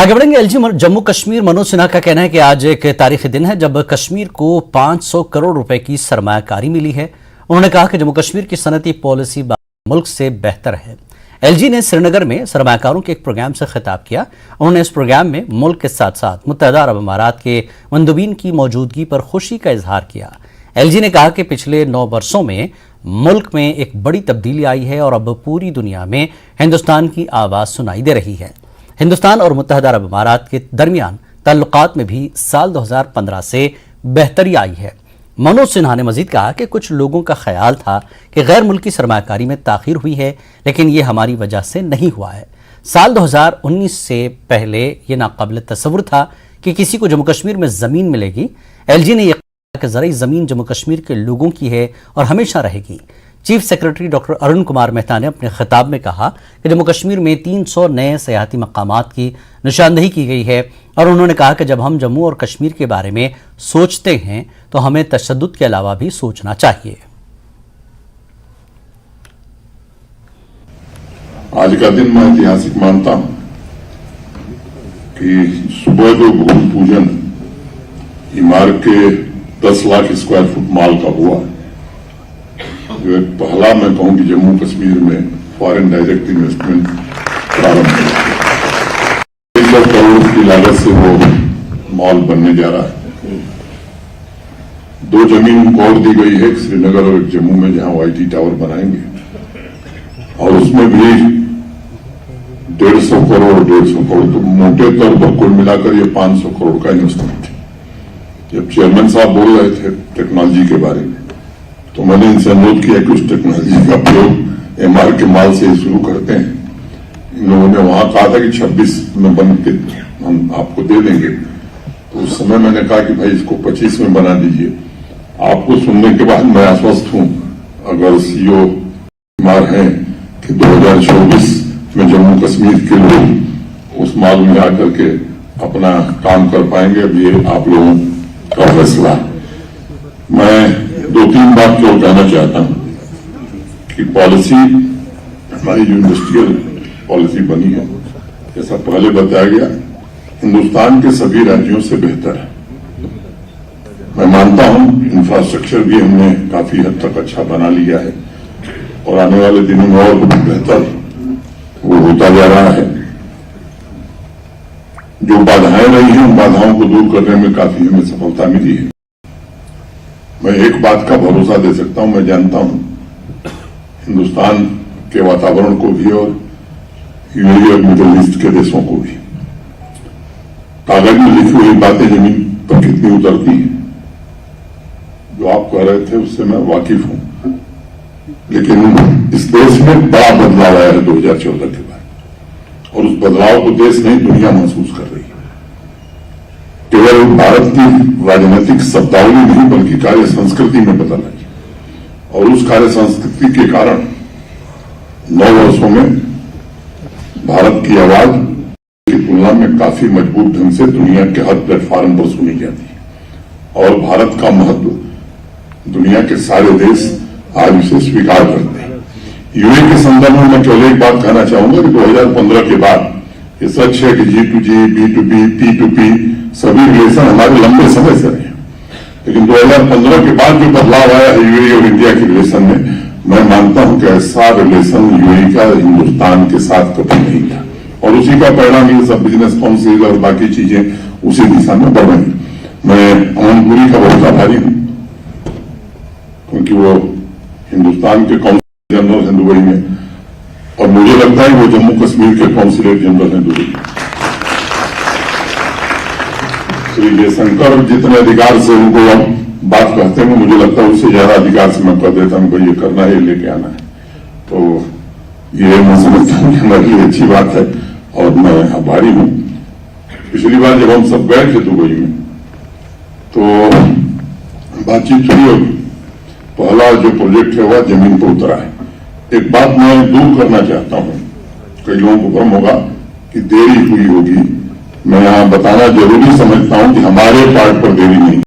आगे बढ़ेंगे। एलजी जम्मू कश्मीर मनोज सिन्हा का कहना है कि आज एक तारीखी दिन है जब कश्मीर को 500 करोड़ रुपए की सरमायाकारी मिली है। उन्होंने कहा कि जम्मू कश्मीर की सनती पॉलिसी मुल्क से बेहतर है। एलजी ने श्रीनगर में सरमायाकारों के एक प्रोग्राम से खिताब किया। उन्होंने इस प्रोग्राम में मुल्क के साथ साथ मुत्तहदा अरब अमारात के मंदूबीन की मौजूदगी पर खुशी का इजहार किया। एलजी ने कहा कि पिछले 9 वर्षों में मुल्क में एक बड़ी तब्दीली आई है और अब पूरी दुनिया में हिंदुस्तान की आवाज़ सुनाई दे रही है। हिंदुस्तान और मुत्तहदा अरब अमारात के दरमियान ताल्लुकात में भी साल 2015 से बेहतरी आई है। मनोज सिन्हा ने मजीद कहा कि कुछ लोगों का ख्याल था कि गैर मुल्की सरमायाकारी में ताखीर हुई है, लेकिन ये हमारी वजह से नहीं हुआ है। साल 2019 से पहले ये नाकाबिल तस्वुर था कि किसी को जम्मू कश्मीर में ज़मीन मिलेगी। एलजी ने यह कहा कि ज़राई ज़मीन जम्मू कश्मीर के लोगों की है और हमेशा रहेगी। Chief secretary doctor Arun Kumar Mehta ने अपने खिताब में कहा कि जम्मू कश्मीर में 300 नए सयाहती मकामात की निशानदही की गई है और उन्होंने कहा कि जब हम जम्मू और कश्मीर के बारे में सोचते हैं तो हमें तशद्दुद के अलावा भी सोचना चाहिए। आज का दिन मैं ऐतिहासिक मानता हूं कि सुबह जो भूमि पूजन इमारत के 10 लाख स्क्वायर फुट माल का हुआ, जो एक पहला मैं कहूं कि जम्मू कश्मीर में फॉरेन डायरेक्ट इन्वेस्टमेंट प्रारंभ हुआ। 100 करोड़ की लागत से वो मॉल बनने जा रहा है। 2 जमीन को और दी गई है, एक श्रीनगर और एक जम्मू में, जहां वाईटी टावर बनाएंगे और उसमें भी 150 करोड़ तो मोटे तौर पर कुल मिलाकर ये 500 करोड़ का इन्वेस्टमेंट है। जब चेयरमैन साहब बोल रहे थे टेक्नोलॉजी के बारे में, तो मैंने इनसे अनुरोध किया कि उस टेक्नोलॉजी का प्रयोग एमआर के माल से शुरू करते हैं। इन लोगों ने वहां कहा था कि 26 में बन के हम आपको दे देंगे, तो उस समय मैंने कहा कि भाई इसको 25 में बना दीजिए। आपको सुनने के बाद मैं आश्वस्त हूं, अगर सीओ एमआर हैं कि 2024 में जम्मू कश्मीर के लोग उस माल में आकर के अपना काम कर पाएंगे। अब ये आप लोगों का फैसला। मैं 2-3 बात केवल कहना चाहता हूं कि पॉलिसी, हमारी जो इंडस्ट्रियल पॉलिसी बनी है, जैसा पहले बताया गया, हिंदुस्तान के सभी राज्यों से बेहतर है। मैं मानता हूं इंफ्रास्ट्रक्चर भी हमने काफी हद तक अच्छा बना लिया है और आने वाले दिनों में और बेहतर वो होता जा रहा है। जो बाधाएं रही हैं, उन बाधाओं को दूर करने में काफी हमें सफलता मिली है। मैं एक बात का भरोसा दे सकता हूं, मैं जानता हूं हिंदुस्तान के वातावरण को भी और यूएई और मिडिल ईस्ट के देशों को भी। कागज में लिखी हुई बातें जमीन पर कितनी उतरती हैं, जो आप कह रहे थे उससे मैं वाकिफ हूं। लेकिन इस देश में बड़ा बदलाव आया है 2014 के बाद, और उस बदलाव को देश नहीं दुनिया महसूस कर रही है। केवल भारत की राजनीतिक शब्दावली नहीं बल्कि कार्य संस्कृति में बदल आई, और उस कार्य संस्कृति के कारण 9 वर्षों में भारत की आवाज की तुलना में काफी मजबूत ढंग से दुनिया के हर प्लेटफॉर्म पर सुनी जाती है और भारत का महत्व दुनिया के सारे देश आज उसे स्वीकार करते हैं। यूएई के संदर्भ में मैं केवल एक बात कहना चाहूंगा कि 2015 के बाद ये सच है कि G2G, B2B, P2P सभी रिलेशन हमारे लंबे समय से रहे, लेकिन 2015 के बाद जो बदलाव आया है यूएई और इंडिया के रिलेशन में, मैं मानता हूं कि ऐसा रिलेशन यूएई का हिंदुस्तान के साथ कभी नहीं था, और उसी का परिणाम ये सब बिजनेस काउंसिल और बाकी चीजें उसी दिशा में बढ़ रही। मैं अमनपुरी का बहुत आभारी हूं, क्योंकि वो हिंदुस्तान के काउंसिल जनरल हैं दुबई में, और मुझे लगता है वो जम्मू कश्मीर के काउंसिलेट जनरल हैं दुबई। श्री जयशंकर जितने अधिकार से उनको हम बात कहते हैं, मुझे लगता है उससे ज्यादा अधिकार से मैं कह देता हूं कि ये करना है, लेके आना है। तो ये मैं समझता हूं कि हमारे लिए अच्छी बात है और मैं आभारी हूं। पिछली बार जब हम सब गए थे दुबई में तो बातचीत हुई और पहला जो प्रोजेक्ट है वह जमीन पर उतरा है। एक बात मैं दूर करना चाहता हूं, कई लोगों को भ्रम होगा कि देरी हुई होगी। मैं यहां बताना जरूरी समझता हूं कि हमारे पार्ट पर देरी नहीं।